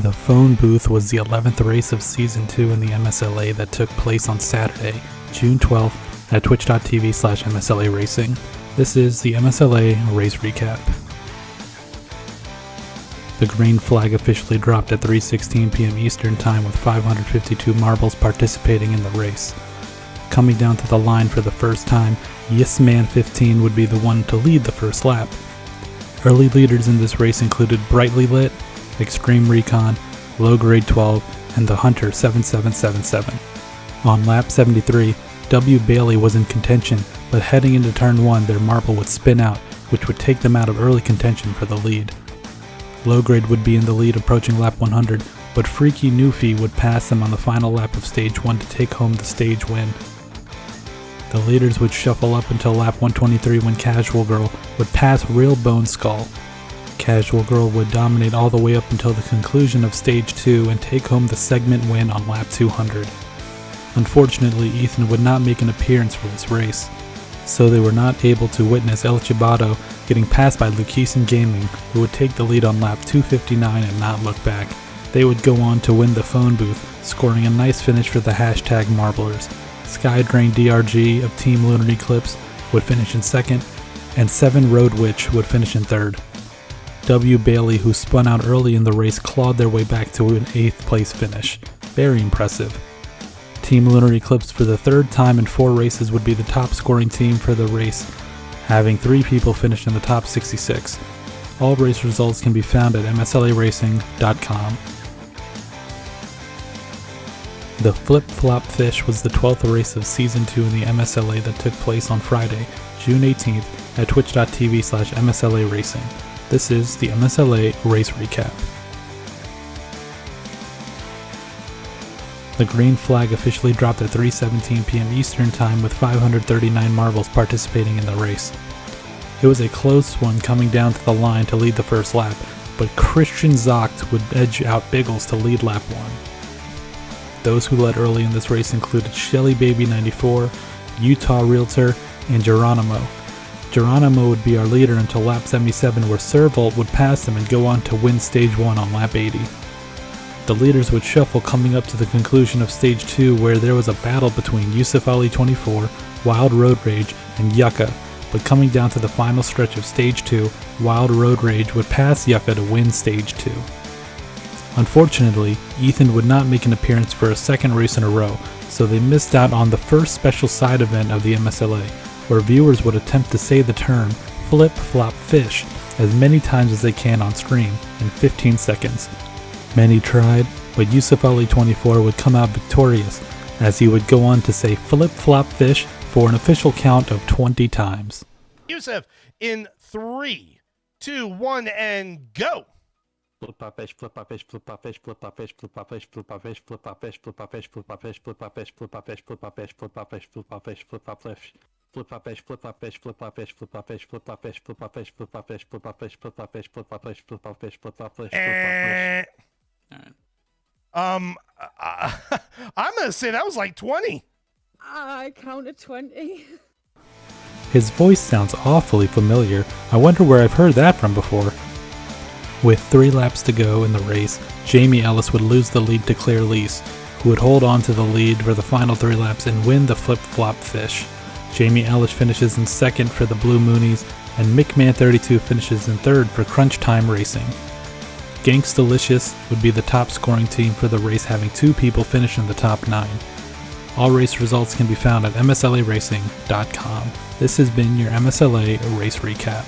The Phonebooth was the 11th race of Season 2 in the MSLA that took place on Saturday, June 12th at twitch.tv/MSLA Racing. This is the MSLA Race Recap. The green flag officially dropped at 3:16 p.m. Eastern Time with 552 marbles participating in the race. Coming down to the line for the first time, Yes Man 15 would be the one to lead the first lap. Early leaders in this race included Brightly Lit, Extreme Recon, Low Grade 12, and the Hunter 7777. On lap 73, W. Bailey was in contention, but heading into turn 1 their marble would spin out, which would take them out of early contention for the lead. Low Grade would be in the lead approaching lap 100, but Freaky Newfie would pass them on the final lap of stage 1 to take home the stage win. The leaders would shuffle up until lap 123 when Casual Girl would pass Real Bone Skull. Casual Girl would dominate all the way up until the conclusion of stage 2 and take home the segment win on lap 200. Unfortunately, Ethan would not make an appearance for this race, so they were not able to witness El Chibato getting passed by Lukeeson Gaming, who would take the lead on lap 259 and not look back. They would go on to win the Phonebooth, scoring a nice finish for the hashtag Marblers. Skydrain DRG of Team Lunar Eclipse would finish in second, and 7 Road Witch would finish in third. W. Bailey, who spun out early in the race, clawed their way back to an 8th place finish. Very impressive. Team Lunar Eclipse for the third time in 4 races would be the top scoring team for the race, having 3 people finish in the top 66. All race results can be found at mslaRacing.com. The Flip Flop Fish was the 12th race of Season 2 in the MSLA that took place on Friday, June 18th at twitch.tv/MSLA Racing. This is the MSLA Race Recap. The green flag officially dropped at 3:17 p.m. Eastern Time with 539 marbles participating in the race. It was a close one coming down to the line to lead the first lap, but Christian Zocht would edge out Biggles to lead lap 1. Those who led early in this race included Shelly Baby 94, Utah Realtor, and Geronimo. Geronimo would be our leader until lap 77, where Servolt would pass him and go on to win stage 1 on lap 80. The leaders would shuffle coming up to the conclusion of stage 2, where there was a battle between Yusuf Ali 24, Wild Road Rage, and Yucca, but coming down to the final stretch of stage 2, Wild Road Rage would pass Yucca to win stage 2. Unfortunately, Ethan would not make an appearance for a second race in a row, so they missed out on the first special side event of the MSLA, where viewers would attempt to say the term Flip Flop Fish as many times as they can on stream in 15 seconds. Many tried, but Yusuf Ali 24 would come out victorious, as he would go on to say Flip Flop Fish for an official count of 20 times. Yusuf, in 3, 2, 1, and go! Flip pop fish, flip pop fish, flip pop fish, flip pop fish, flip pop fish, flip pop fish, flip pop fish, flip pop fish, flip pop fish, flip pop fish, flip pop fish, flip pop fish, flip pop fish, flip pop fish, flip pop fish. Flip pop fish, flip pop fish, flip pop fish, flip pop fish, flip pop fish, flip pop fish, flip pop fish, flip pop fish, flip pop fish, flip pop fish, flip pop fish, flip pop fish, flip pop fish. I'm gonna say that was like 20. I counted 20. His voice sounds awfully familiar. I wonder where I've heard that from before. With 3 laps to go in the race, Jamie Ellis would lose the lead to clerlise, who would hold on to the lead for the final 3 laps and win the Flip Flop Fish. Jamie Ellis finishes in second for the Blue Moonies, and McMahon32 finishes in third for Crunch Time Racing. Gangstalicious would be the top scoring team for the race, having 2 people finish in the top 9. All race results can be found at mslaRacing.com. This has been your MSLA Race Recap.